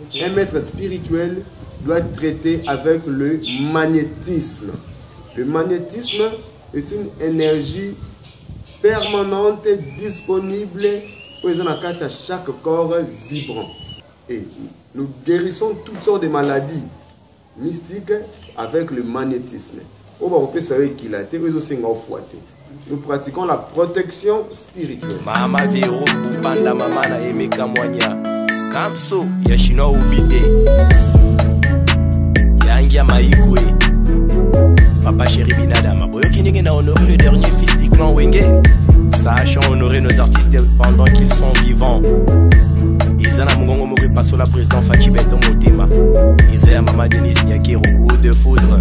Un maître spirituel doit traiter avec le magnétisme. Le magnétisme est une énergie permanente, disponible à chaque corps vibrant. Et nous guérissons toutes sortes de maladies mystiques avec le magnétisme. Nous pratiquons la protection spirituelle. Mama Vero Bupanda Mama na Emeka Mwanya Kamso Yashino Ubide Yangia Maïkwe Papa Chéri Binadama Boyoki n'a honoré le dernier fils du clan Wenge. Sachant honorer nos artistes pendant qu'ils sont vivants. Izana Mungongo Mori Pasola président Fachi Beto Motema Isaiah Mama Denise Nyakero Coup de foudre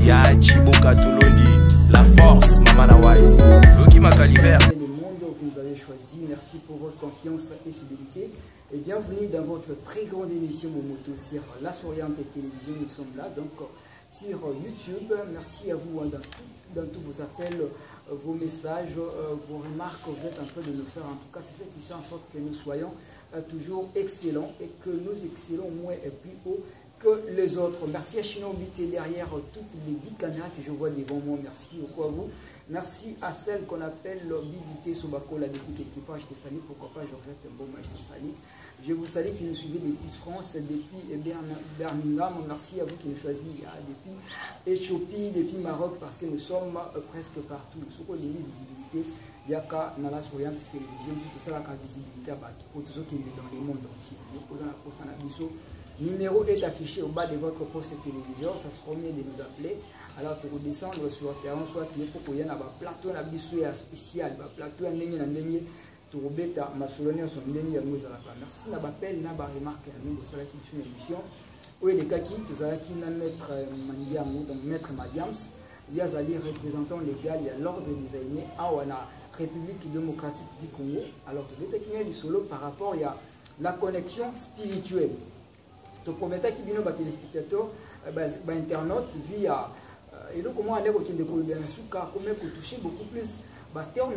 Ya Chibuka Toulondi La force, Maman Wise. Loki Macaliver. Le monde que vous avez choisi, merci pour votre confiance et fidélité. Et bienvenue dans votre très grande émission Momoto sur La Souriante Télévision. Nous sommes là donc sur YouTube. Merci à vous dans tous vos appels, vos messages, vos remarques. Vous êtes en train de nous faire. En tout cas, c'est ce qui fait en sorte que nous soyons toujours excellents et que nous excellons moins et plus haut que les autres. Merci à Chino Bité derrière toutes les 10 caméras que je vois devant moi. Merci beaucoup à vous. Merci à celle qu'on appelle Bibité Sobako, la depuis équipage de Sali. Pourquoi pas Georgette Mboma de Sali. Je vous salue qui nous suivez depuis France, depuis Birmingham. Merci à vous qui nous choisissez depuis Éthiopie, depuis Maroc, parce que nous sommes presque partout. Ce qu'on dit visibilité, il y a qu'à la Souriante Télévision, tout ça, la visibilité pour tous ceux qui sont dans le monde entier. Numéro est affiché au bas de votre poste téléviseur, ça se remet de nous appeler. Alors, pour descendre sur le terrain, soit il faut qu'il y ait un plateau spécial, un plateau en ligne, pour bêta, ma souvenir son ligne, merci n'a pas n'a pas remarqué à nous de cela qui fait une émission. Oui, les kaki, tout ça qui n'a maître Mandiam, donc maître Madiams, il y a des représentants légaux, il y a l'ordre des aînés, à la République démocratique du Congo. Alors, tout le qui est du solo par rapport à la connexion spirituelle. Donc, pour mettre qui vient aux téléspectateurs, internautes, via et donc comment aller au Kinde Kolobia Suka, comment toucher beaucoup plus, terme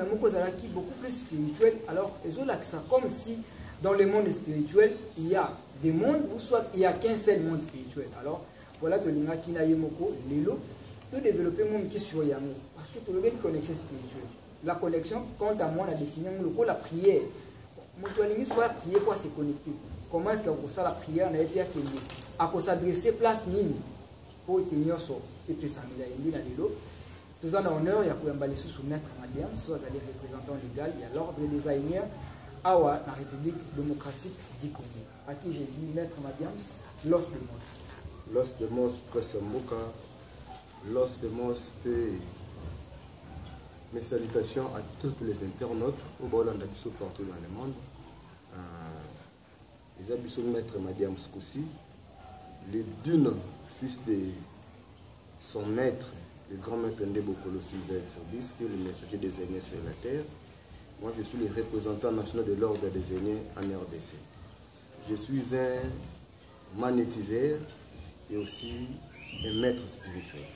beaucoup plus spirituel. Alors, ils ont ça comme si dans le monde spirituel, il y a des mondes ou soit il n'y a qu'un seul monde spirituel. Alors, voilà, tu as qui n'a moko, l'élo, tout développer mon qui sur Yamo, parce que tu as une connexion spirituelle. La connexion, quant à moi, on a défini la prière. Mon soit prier pour se connecter. Comment est-ce que ça la prière n'a été accueillie? À quoi s'adresser place Nini pour tenir son et puis ça me l'a indi dans l'eau. Tous en honneur, il y a pour emballer sous maître Madiam, soit les représentants légaux, il y a l'ordre des Aïniens, à la République démocratique du Congo. À qui j'ai dit maître Madiam, Los de Mos. Los de Mos, Pressamboka, Los de Mos, mes salutations à tous les internautes au Bolanda partout dans le monde. Les habitants maître Madiam Skoussi, les dunes, fils de son maître, le grand maître Ndebokolo Sylvestre Service, qui est le messager des aînés sur la terre. Moi, je suis le représentant national de l'ordre des aînés en RDC. Je suis un magnétiseur et aussi un maître spirituel.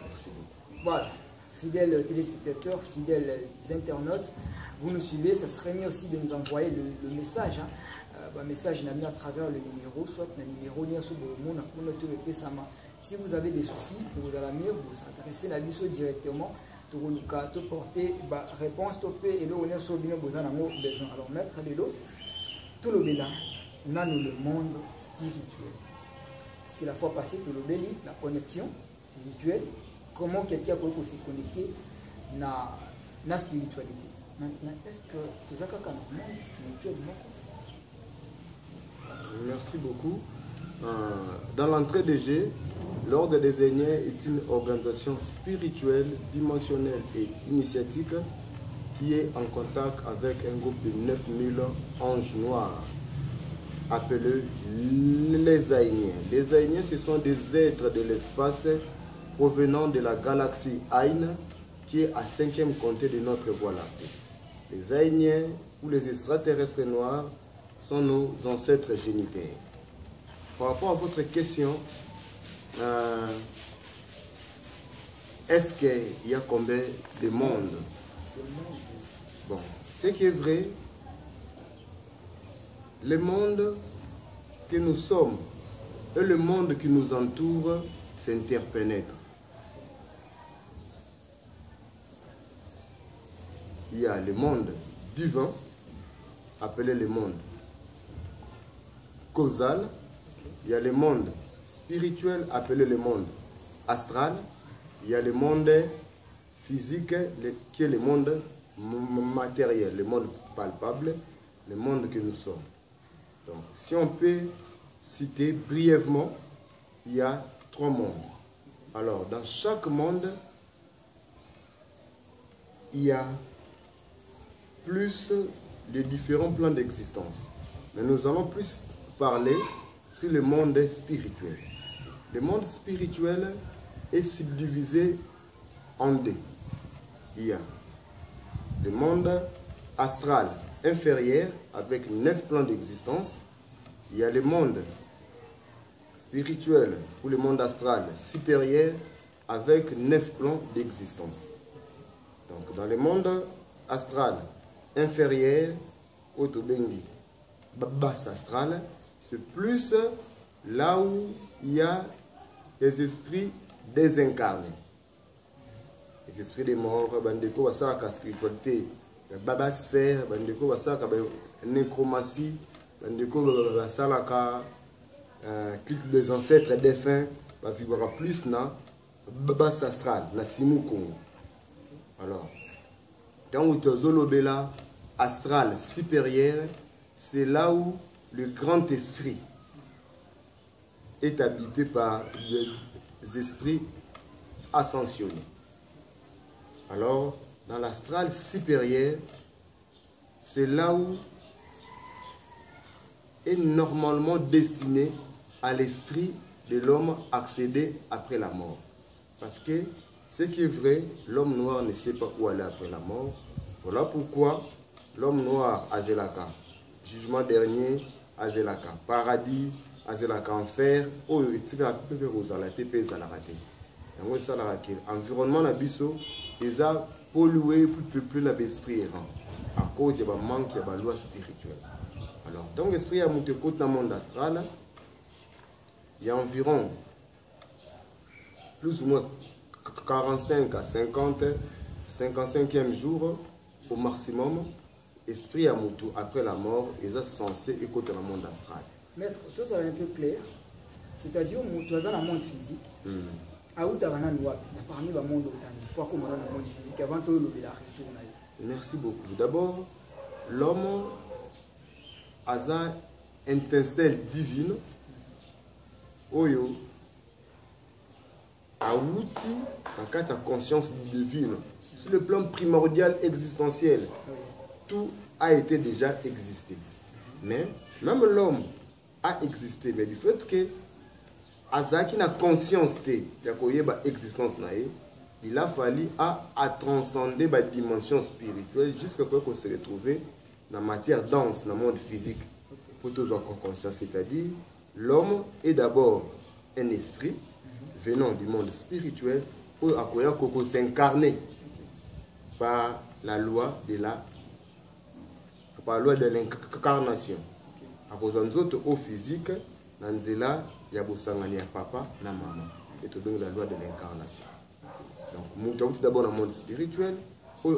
Merci beaucoup. Voilà, fidèles téléspectateurs, fidèles internautes, vous nous suivez, ça serait mieux aussi de nous envoyer le message. Message n'a mis à travers le numéro, soit le numéro sur le monde, si vous avez des soucis, vous allez mieux vous adresser la mission directement pour nous porter réponse et le honneur sur bien besoin. Alors mettre de l'eau, tout le béla, dans le monde spirituel. Parce que la fois passée, tout le béli, la connexion spirituelle, comment quelqu'un peut se connecter à la spiritualité. Maintenant, est-ce que vous avez un monde spirituel? Merci beaucoup. Dans l'entrée des G, l'Ordre des Aînés est une organisation spirituelle, dimensionnelle et initiatique qui est en contact avec un groupe de 9000 anges noirs appelés les Aïniens. Les Aïniens, ce sont des êtres de l'espace provenant de la galaxie Aïn qui est à 5e comté de notre Voie lactée. Les Aïniens ou les extraterrestres noirs sont nos ancêtres génitaires. Par rapport à votre question, est-ce qu'il y a combien de mondes? Bon, ce qui est vrai, le monde que nous sommes et le monde qui nous entoure s'interpénètrent. Il y a le monde divin, appelé le monde causal. Il y a le monde spirituel, appelé le monde astral. Il y a le monde physique, qui est le monde matériel, le monde palpable, le monde que nous sommes. Donc, si on peut citer brièvement, il y a 3 mondes. Alors, dans chaque monde, il y a plus de différents plans d'existence. Mais nous allons plus parler sur le monde spirituel. Le monde spirituel est subdivisé en 2. Il y a le monde astral inférieur avec 9 plans d'existence. Il y a le monde spirituel ou le monde astral supérieur avec 9 plans d'existence. Donc dans le monde astral inférieur, Otobengi, basse astral, c'est plus là où il y a des esprits désincarnés. Les esprits des morts, bandeko wasaka spiritualité, baba sphère, bandeko wasaka nécromancie, bandeko wasalaka culte des ancêtres défunts, va vivre plus na basse astral, na simukongo. Alors, quand vous êtes astral supérieur, c'est là où le grand esprit est habité par des esprits ascensionnés. Alors, dans l'astral supérieur, c'est là où est normalement destiné à l'esprit de l'homme accéder après la mort. Parce que ce qui est vrai, l'homme noir ne sait pas où aller après la mort. Voilà pourquoi l'homme noir a Zelaka, jugement dernier a Zelaka, paradis a Zelaka, enfer, oh, environnement nabiso, ils ont pollué pour peupler l'esprit errant à cause de manque de loi spirituelle. Alors, donc l'esprit a monté dans le monde astral, il y a environ plus ou moins 45 à 50, 55e jour au maximum, esprit à Moutou après la mort, ils sont censés écouter le monde astral. Maître, tout ça est un peu clair. C'est-à-dire, Moutou est dans le monde physique. À où tu as parmi le monde botanique, pourquoi dans le monde physique avant de la retourner. Merci beaucoup. D'abord, l'homme a une étincelle divine. Oyo a outil dans ta conscience divine. Sur le plan primordial existentiel, tout a été déjà existé. Mais même l'homme a existé, mais du fait que Azaki n'a conscience de l'existence, il a fallu à transcender la dimension spirituelle jusqu'à ce qu'on se retrouve dans la matière dense, dans le monde physique. Pour tout avoir conscience, c'est-à-dire l'homme est d'abord un esprit venant du monde spirituel pour s'incarner par la loi de l'incarnation. À cause de nous au physique, Nanzela, Yabosangani papa, na maman. Et tout donc la loi de l'incarnation. Donc, nous sommes d'abord dans le monde spirituel, pour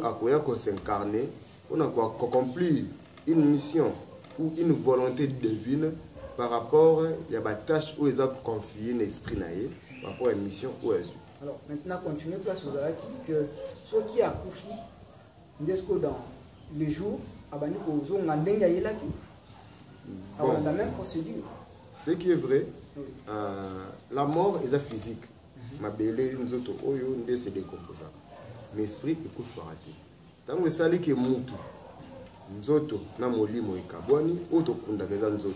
s'incarner, on a accompli une mission ou une volonté divine par rapport à la tâche où ils ont confié l'esprit par rapport à une mission où ils ont. Alors, maintenant, continuez place aux arrêts que ce qui a confié, dans les jours, Bon, la même procédure. Ce qui est vrai, la mort est physique. Ma belle, nous autres, nous se décomposons. Mais l'esprit écoute farati. Tant que ça, c'est moutou. Nous autres, nous avons dit que nous avons.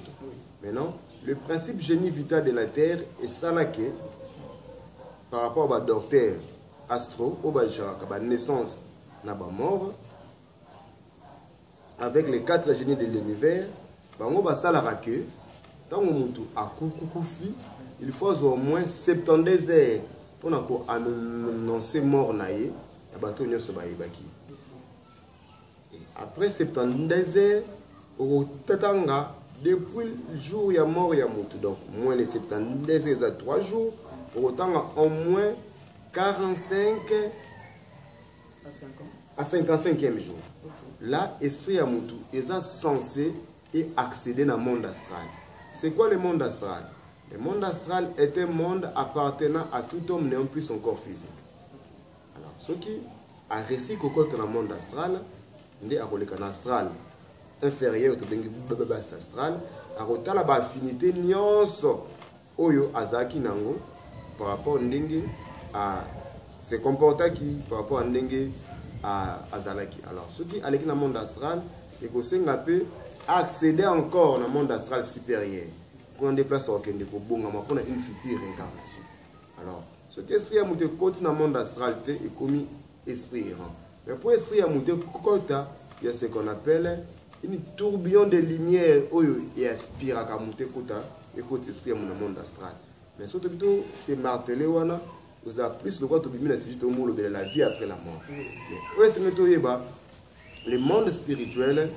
Maintenant, le principe génie vital de la terre est ça là que, par rapport à la docteur astro, à la naissance, à la mort, avec les 4 génies de l'univers, tant il faut au moins 72 heures pour annoncer mort. Après 72 heures, depuis le jour où il y a mort, il y a moutou. Donc, moins les 72, c'est 3 jours. Pour autant, en moins 45 à 55e jour. Là, esprit à moutou, ils sont censés accéder dans le monde astral. C'est quoi le monde astral? Le monde astral est un monde appartenant à tout homme n'ayant plus son corps physique. Alors, ce qui a réussi qu'au côté dans le monde astral, on est à astral inférieur au bas astral, à la affinité nyonso oyo azaki nango par rapport à se comporta qui par rapport à ndenge à azalaki. Alors, ce qui allait dans le monde astral, et que c'est accéder encore dans le monde astral supérieur. Pour un déplacement pour une future réincarnation. Alors, ce qu'esprit a monté côté dans le monde astral est commis esprit errant. Mais pour esprit a monté côté, il y a ce qu'on appelle une tourbillon de lumière qui aspire à monter côté et côté esprit dans le monde astral. Mais surtout plutôt c'est martelé vous avez plus le droit de vivre de la vie après la mort. Les mondes spirituels,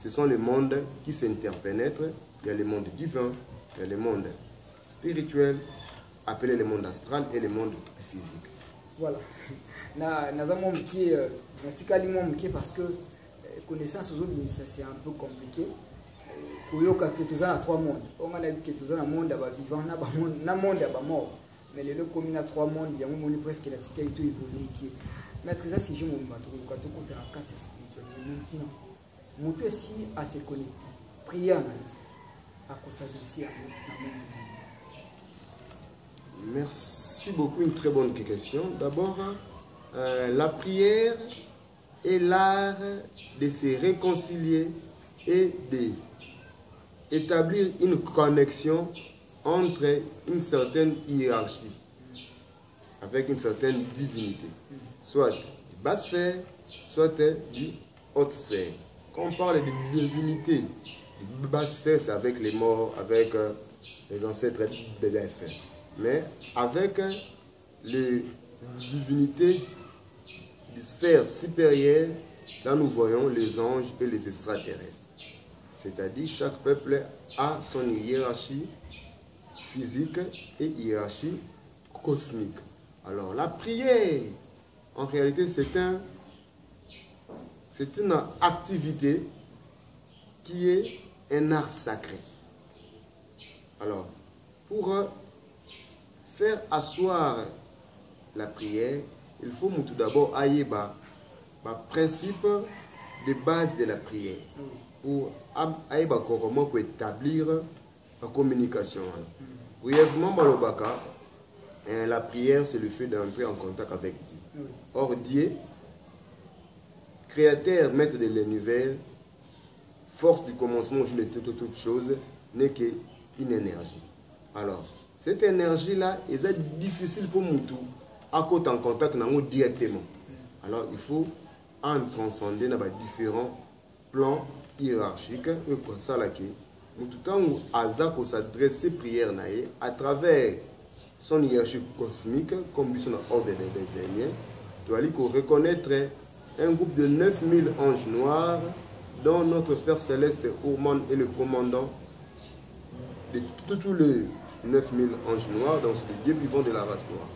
ce sont les mondes qui s'interpénètrent. Il y a le monde divin, il y a le monde spirituel, appelé le monde astral et le monde physique. Voilà. Parce que connaissance aujourd'hui, c'est un peu compliqué. Il y a 3 mondes. On a dit que tu as un monde vivant, un monde mort. Mais les deux communes à 3 mondes, il y a presque la sécurité évoluée. Mais très si je me retrouve quand on a 4 spirituels. Mon Dieu aussi à se connecter. Prière à s'adresser à Merci beaucoup, une très bonne question. D'abord, la prière est l'art de se réconcilier et d'établir une connexion entre une certaine hiérarchie avec une certaine divinité, soit du basse sphère, soit du haute sphère. Quand on parle de divinité, du basse sphère, c'est avec les morts, avec les ancêtres de la sphère. Mais avec les divinités de sphère supérieure, là nous voyons les anges et les extraterrestres. C'est-à-dire chaque peuple a son hiérarchie physique et hiérarchie cosmique. Alors la prière, en réalité, c'est une activité qui est un art sacré. Alors, pour faire asseoir la prière, il faut tout d'abord aller le principe de base de la prière. Pour établir la communication. Brièvement, la prière, c'est le fait d'entrer en contact avec Dieu. Or, Dieu, créateur, maître de l'univers, force du commencement de toute chose, n'est qu'une énergie. Alors, cette énergie-là, est difficile pour nous à côté en contact directement. Alors, il faut en transcender dans différents plans hiérarchiques et comme ça, là, tout le temps où Azak s'adresse prière à travers son hiérarchie cosmique, comme son ordre des aînés, doit reconnaître un groupe de 9000 anges noirs, dont notre Père Céleste Ourman est le commandant de tous les 9000 anges noirs dans ce Dieu vivant de la race noire.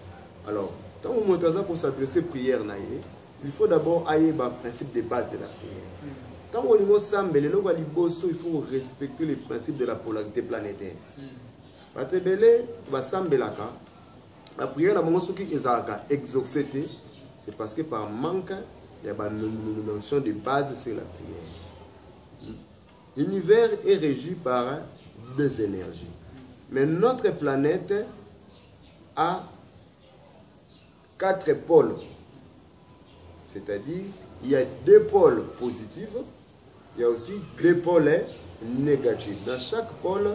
Alors, quand on monte pour s'adresser prière, il faut d'abord aller au principe de base de la prière. Quand on il faut respecter les principes de la polarité planétaire. La prière, c'est parce que par manque, il y a une notion de base sur la prière. L'univers est régi par 2 énergies. Mais notre planète a 4 pôles. C'est-à-dire, il y a 2 pôles positifs, il y a aussi 2 pôles négatifs. Dans chaque pôle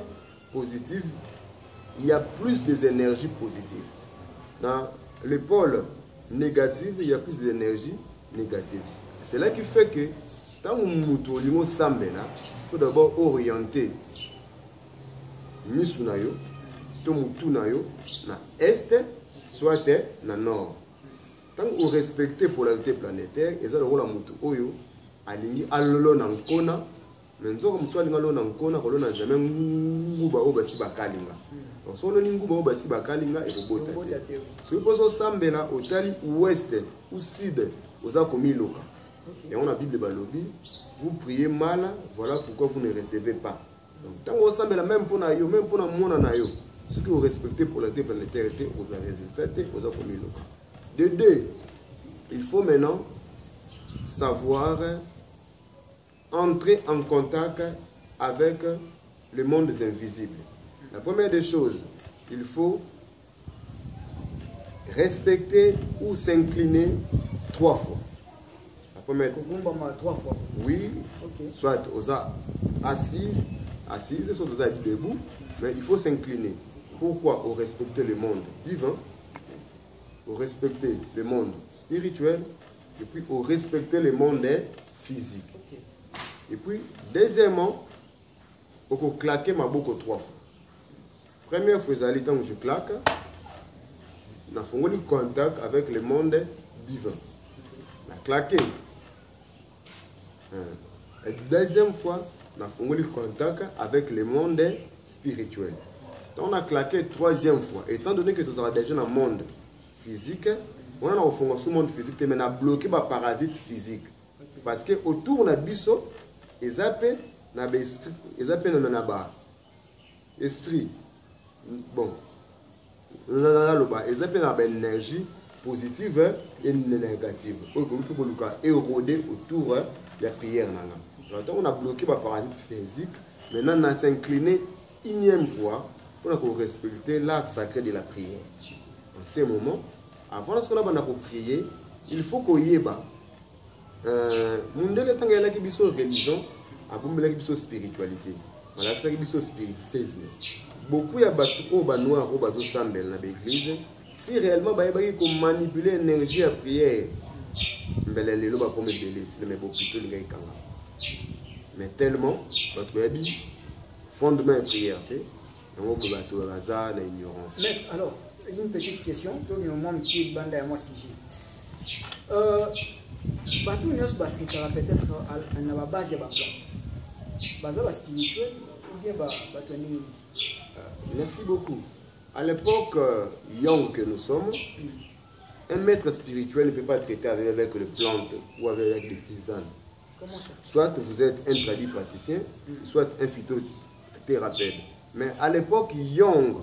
positif, il y a plus d'énergie positive. Dans le pôle négatif, il y a plus d'énergie négative. C'est là qui fait que, tant que nous sommes il faut d'abord orienter Misunayo, Tomutunayo, na Est, soit na Nord. Tant qu'on respecte la polarité planétaire, et ça le rôle à Mutu Oyo, alingi alolo nankona, Mais nous avons besoin de nous on jamais nguba obasi bakalinga. Donc solo ni nguba obasi bakalinga et robota. Si vous posez sambela au tali ouest ou sud aux akomiloka. Et on a Bible balobi, vous priez mal, voilà pourquoi vous ne recevez pas. Donc tant que vous sambela même pour na yo, même pour na mona na yo, ce que vous respectez pour la planétaire, vous avez résulté aux akomiloka. De deux, il faut maintenant savoir entrer en contact avec le monde invisible. La première des choses, il faut respecter ou s'incliner 3 fois. La première, 3 fois. oui, Okay. soit aux assises, soit aux debout, mais il faut s'incliner. Pourquoi? Pour respecter le monde divin, pour respecter le monde spirituel, et puis pour respecter le monde physique. Okay. Et puis, deuxièmement, il faut claquer ma boucle 3 fois. Première fois, quand je claque, je fais contact avec le monde divin. Je claqué. Et deuxième fois, je fais contact avec le monde spirituel. Donc, on a claqué troisième fois. Étant donné que nous avons déjà dans le monde physique, on a fait un monde physique, mais on a bloqué les parasites physiques. Parce que autour de biso, ils appellent esprit. Bon, ils appellent une énergie positive et négative. Ils érodé autour de la prière. Donc on a bloqué les parasites physiques. Maintenant, on a s'incliné énième fois pour respecter l'art sacré de la prière. En ce moment, avant ce qu'on a prier, il faut qu'on y ait mundele tanga yalaki biso religion abumbelaki biso spiritualité malakisaki biso spiritisme. Beaucoup ya batu oyo banoir oyo bazosambela na baeglise si réellement bayebaki komanipuler énergie ya prière mbele lelo bakoma ebele sile me bopito elinga ekanga mais tellement bato bayebi fondement ya prière te yango ko bato baza na ignorance. Mais alors une petite question to ni moment petit banda ya moi sujet bateau nyonso batrikaka peut-être na babase ya baplante baza baspirituel ou bien bato ya nini? Merci beaucoup. À l'époque young que nous sommes, un maître spirituel ne peut pas traiter avec les plantes ou avec des tisanes. Comment ça? Soit vous êtes un traduit praticien, soit un phytothérapeute. Mais à l'époque young,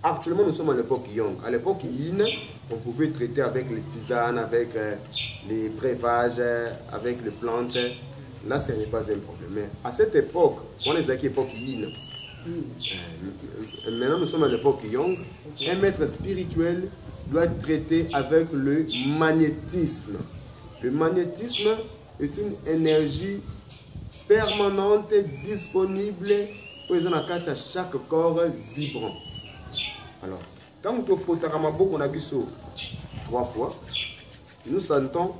actuellement nous sommes à l'époque young. À l'époque yin, on pouvait traiter avec les tisanes, avec les breuvages, avec les plantes. Là, ce n'est pas un problème. Mais à cette époque, on est à l'époque yin. Maintenant, nous sommes à l'époque young. Un maître spirituel doit traiter avec le magnétisme. Le magnétisme est une énergie permanente, disponible pour à chaque corps vibrant. Alors, quand nous faisons beaucoup, on a vu 3 fois, nous sentons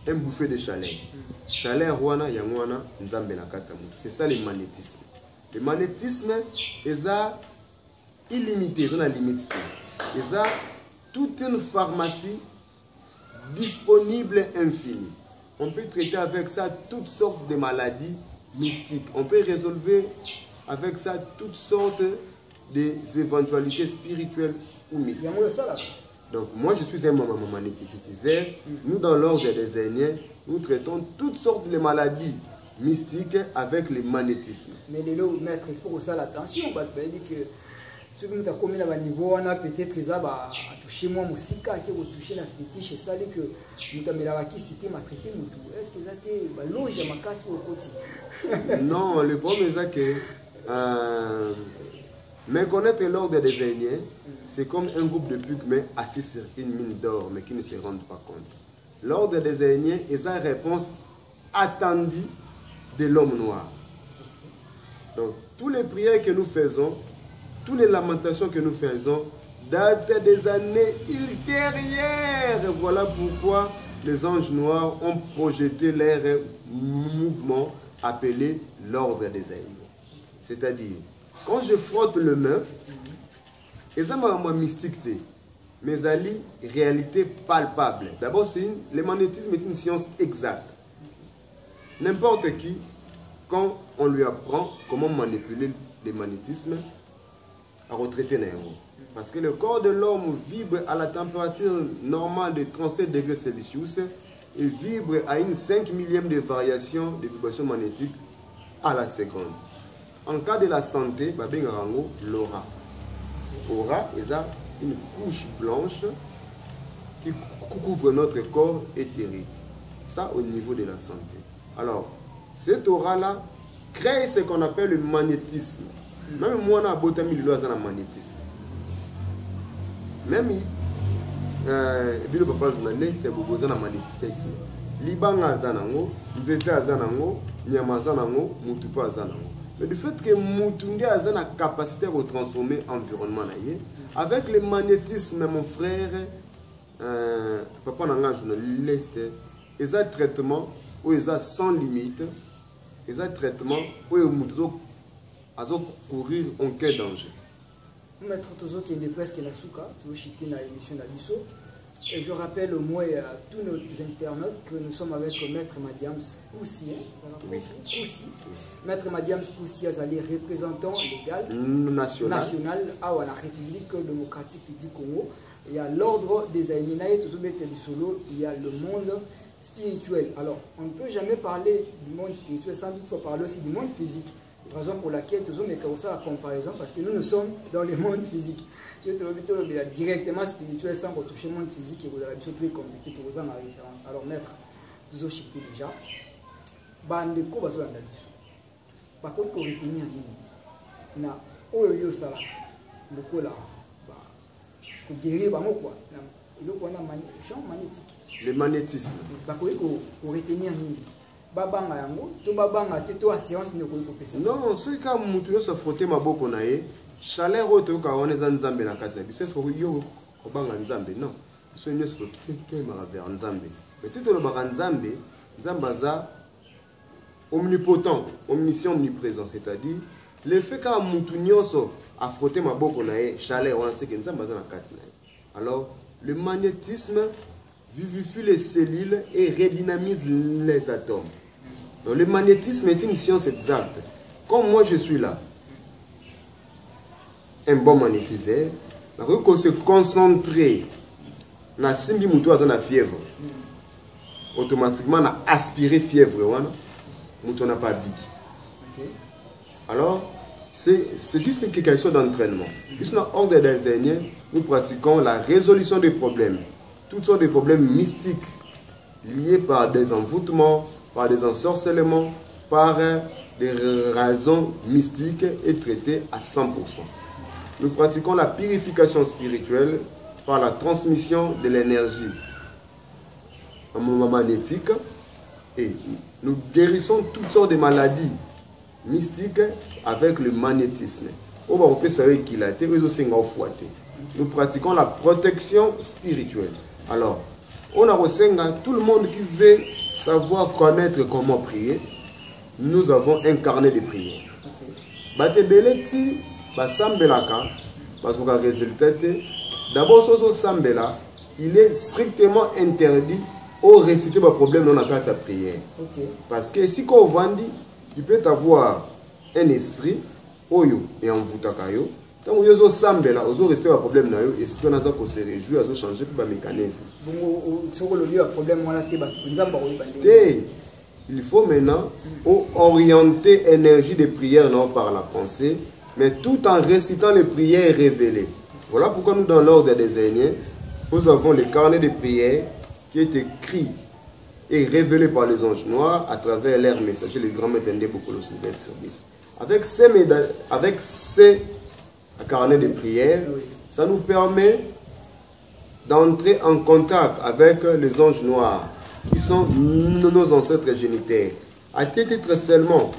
un bouffée de chaleur. Chaleur, c'est ça le magnétisme. Le magnétisme est illimité, c'est une limite. Il y a toute une pharmacie disponible infinie. On peut traiter avec ça toutes sortes de maladies mystiques. On peut résolver avec ça toutes sortes des éventualités spirituelles ou mystiques. Donc moi je suis un magnétiseur. Nous dans l'ordre des Indiens, nous traitons toutes sortes de maladies mystiques avec le magnétisme. Mais les lots, maître, il faut aussi l'attention. Il dit que ce que nous avons commis à niveau, on a peut-être touché moi musique, qui a touché la fétiche, et ça dit que nous avons cité ma traité nous tout. Est-ce que ça a été loge à ma casse au côté? Non, le problème est que méconnaître l'ordre des Indiens, c'est comme un groupe de pygmées assis sur une mine d'or, mais qui ne se rendent pas compte. L'ordre des Indiens est sa réponse attendue de l'homme noir. Donc, toutes les prières que nous faisons, toutes les lamentations que nous faisons, datent des années ultérieures. Voilà pourquoi les anges noirs ont projeté leur mouvement appelé l'ordre des Indiens. C'est-à-dire, quand je frotte le main, et ça m'a mystique, mais ali réalité palpable. D'abord, le magnétisme est une science exacte. n'importe qui, quand on lui apprend comment manipuler le magnétisme, à retraiter Néo. Parce que le corps de l'homme vibre à la température normale de 37 degrés Celsius. Il vibre à une 5 millième de variation de vibration magnétique à la seconde. En cas de la santé, l'aura. Aura est une couche blanche qui couvre notre corps éthérique. Ça au niveau de la santé. Alors, cette aura-là crée ce qu'on appelle le magnétisme. Même moi, on a beau terme, il doit avoir un magnétisme. Même le papa journaliste est beaucoup de magnétisme. Libanga zanango, Nzeta zanango, Nyama zanango, Mutupa zanango. Mais du fait que Mutunde a la capacité de transformer l'environnement, avec le magnétisme, mon frère, papa n'a journaliste, ils ont un traitement où ils ont sans limite, ils ont un traitement où ils ont courir en cas de danger. Maître Tozo qui est presque la souka, tu veux dans l'émission d'Abisso. Et je rappelle au moins à tous nos internautes que nous sommes avec Maître Madiams Poussi. Maître Madiams Poussi est représentant légal national à la République démocratique du Congo. Il y a l'ordre des Aïninaï, il y a le monde spirituel. Alors, on ne peut jamais parler du monde spirituel sans doute, il faut parler aussi du monde physique. Raison pour laquelle nous avons ça la comparaison parce que nous sommes dans le monde physique. Si vous avez directement spirituel sans retoucher le monde physique et vous avez très compliqué pour vous en référence. Alors maître, nous avons chiqué déjà. Bande ko bazo la biso. Par contre pour retenir na oyo sala beaucoup là pour guérir ba moko na le champ magnétique. Le magnétisme. Ba ko retenir nini. Babanga yango to babanga te to assurance ne ko pesa. Non, ce cas mutu se frotter maboko na ye, chaleur oto ka wana za nzambe na kati na biso ko yo ko banga nzambe non. Biso nyeso ke ma vers nzambe. Mais si to lo banga nzambe, nzamba za omnipotent, omniscient, omniprésent, c'est-à-dire le fait que mutu nyoso a frotter maboko na ye, chaleur wana c'est que nzamba za na kati na ye. Alors, le magnétisme vivifie les cellules et redynamise les atomes. Donc, le magnétisme est une science exacte. Comme moi je suis là, un bon magnétiseur, on se concentrer na simbi mutu aza na fièvre. Automatiquement, on a aspiré fièvre. Mutu n'a pas biki. Alors, c'est juste une question d'entraînement. Juste dans l'ordre des Indiens, nous pratiquons la résolution des problèmes. Toutes sortes de problèmes mystiques liés par des envoûtements, par des ensorcellements, par des raisons mystiques et traités à 100%. Nous pratiquons la purification spirituelle par la transmission de l'énergie magnétique et nous guérissons toutes sortes de maladies mystiques avec le magnétisme. Nous pratiquons la protection spirituelle. Alors, on a reçu tout le monde qui veut savoir connaître comment prier. Nous avons un carnet de prières. D'abord, ce sambela, il est strictement interdit au réciter le problème dans la carte de prière. Parce que si on vendit, il peut avoir un esprit, oyo et en voutakayo. Quand vous avez sambela, vous avez respecté le problème na yo, et si on a se réjouir, vous changer le mécanisme. Il faut maintenant orienter l'énergie de prière non par la pensée, mais tout en récitant les prières révélées. Voilà pourquoi nous, dans l'ordre des aînés, nous avons le carnet de prières qui est écrit et révélé par les anges noirs à travers leurs messagers, les grands maîtres beaucoup de service. Avec ces carnet de prière, ça nous permet d'entrer en contact avec les anges noirs qui sont nos ancêtres génitaires. À titre seulement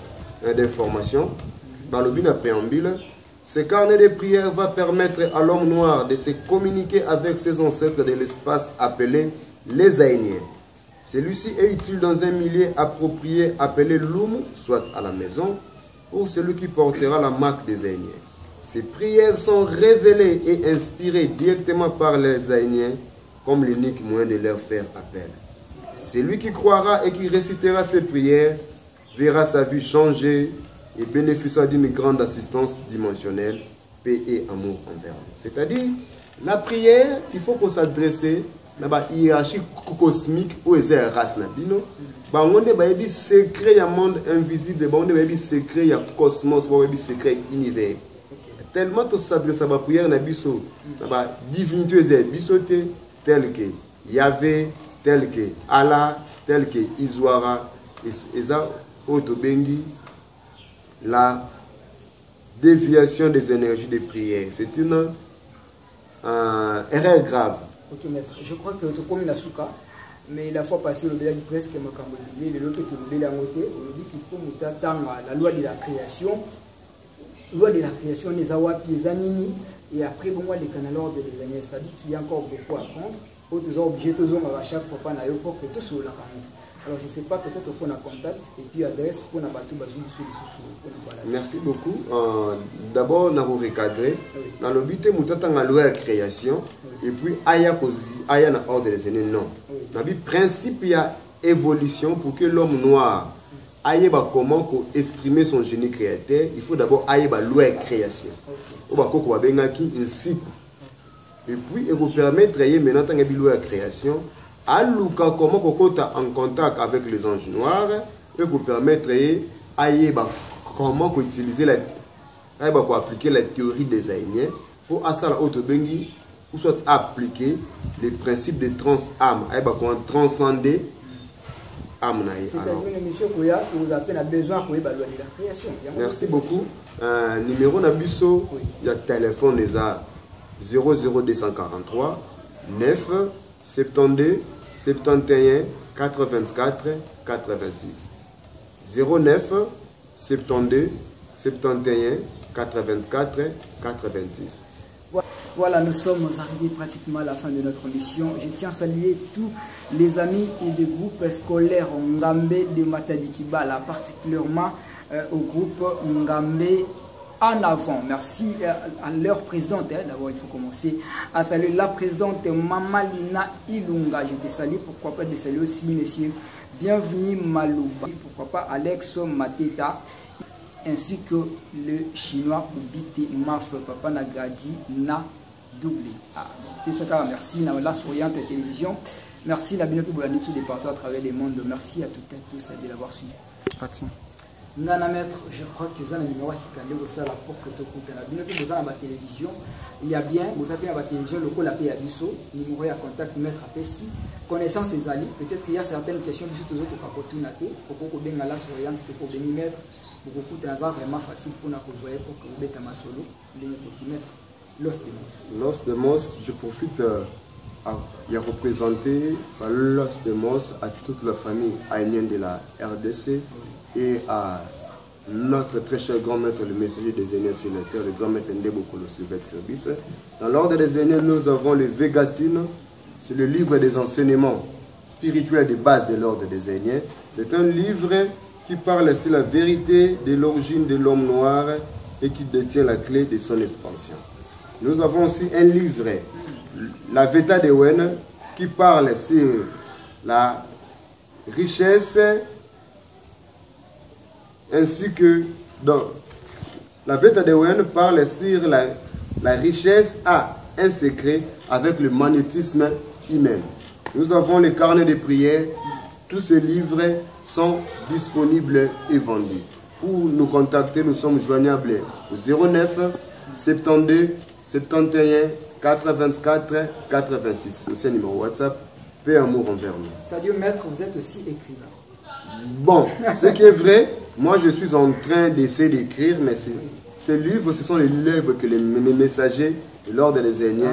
d'information, dans le but préambule, ce carnet de prière va permettre à l'homme noir de se communiquer avec ses ancêtres de l'espace appelés les Aïniens. Celui-ci est utile dans un milieu approprié appelé l'Oum, soit à la maison, pour celui qui portera la marque des Aïniens. Ces prières sont révélées et inspirées directement par les Aïniens comme l'unique moyen de leur faire appel. Celui qui croira et qui récitera ces prières verra sa vie changer et bénéficiera d'une grande assistance dimensionnelle, paix et amour envers nous. C'est-à-dire, la prière, il faut qu'on s'adresse à la hiérarchie cosmique où est la race nabino. On a des secrets du monde invisible, on a des secrets du cosmos, on a des secrets de l'univers. Tellement qu'on s'adresse à la prière, on a des divinités telles que Yahvé, telles que Allah, telles que Iswara, et ça, Otobengi, la déviation des énergies de prière. C'est une erreur grave. Ok, maître. Je crois que tu comme la souka, mais la fois passée, le béla dit presque ma cambodie, le l'autre que le béla moté, on dit qu'il faut m'attendre la loi de la création. Loi de la création, les awapi, les anini, et après, bon, les canalors de les années, c'est-à-dire qu'il y a encore beaucoup à apprendre. Autres objets, tous à chaque fois, pas pour que tout soit là. Alors, je ne sais pas, peut-être qu'on a contact et puis adresse pour la bateau. Merci beaucoup. D'abord, nous avons recadré. Dans le but, nous avons la loi de création. Et puis, il y a un ordre des années. Non. Dans le principe, il y a évolution pour que l'homme noir aille comment exprimer son génie créateur. Il faut d'abord aller la loi de création. Il faut un cycle. Et puis, il vous permettre maintenant de la loi de création. Alouka comment kokota en contact avec les anges noirs et vous permettre comment utiliser appliquer la théorie des Aïniens pour asala autobengi ou soit appliquer les principes de trans-âme transcender âme. C'est-à-dire monsieur Kouya qui vous appelle à besoin pour la création. Merci beaucoup. Numéro Nabiso, il y a téléphone les a 00243 9 72 71 84 86 09 72 71 84 86. Voilà, nous sommes arrivés pratiquement à la fin de notre mission. Je tiens à saluer tous les amis et des groupes scolaires Ngambe de Matadi-Kibala, particulièrement au groupe Ngambe en avant. Merci à leur présidente. D'abord, il faut commencer à saluer la présidente Mamalina Ilunga. Je te salue. Pourquoi pas de saluer aussi monsieur Bienvenue Malouba. Pourquoi pas Alex Mateta. Ainsi que le chinois Ubite Maf. Papa Nagadi Na doublé. Merci. La souriante télévision. Merci la bienvenue pour la nuit des partout à travers le monde. Merci à toutes et tous de l'avoir suivi. Nana maître, je crois que vous avez un numéro pour que tu écoutes la télévision. Il y a bien, vous avez la télévision, le col à Abisso, numéro à contact maître à Pessi, connaissance des alliés. Peut-être qu'il y a certaines questions qui sont toujours pour pour bien la surveillance, pour venir mettre, pour que vous vraiment facile pour nous voir pour que vous mettez ma solo, les petits maîtres. L'os de Mos, je profite à représenter l'os de Mos à toute la famille haïtienne de la RDC. Et à notre très cher grand maître, le messager des aînés sur la terre, le grand maître Ndebokolo Sylvestre Service. Dans l'ordre des aînés, nous avons le Vegastine, c'est le livre des enseignements spirituels de base de l'ordre des aînés. C'est un livre qui parle sur la vérité de l'origine de l'homme noir et qui détient la clé de son expansion. Nous avons aussi un livre, la Veta de Wen, qui parle sur la richesse ainsi que dans la Veta de Wen parle sur la richesse à un secret avec le magnétisme humain. Nous avons les carnets de prière. Tous ces livres sont disponibles et vendus. Pour nous contacter, nous sommes joignables au 09 72 71 84 86. C'est ce numéro WhatsApp. Paix amour envers nous. C'est-à-dire, maître, vous êtes aussi écrivain. Bon, ce qui est vrai, moi je suis en train d'essayer d'écrire, mais ces livres, ce sont les livres que les messagers de l'ordre des aînés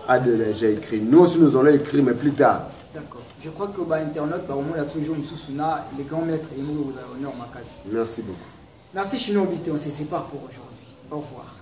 a déjà écrit. Nous aussi nous allons écrire, mais plus tard. D'accord. Je crois que Internet, au moins, toujours les grands maîtres et nous vous honneur ma case. Merci beaucoup. Merci Chino Obité, on se sépare pour aujourd'hui. Au revoir.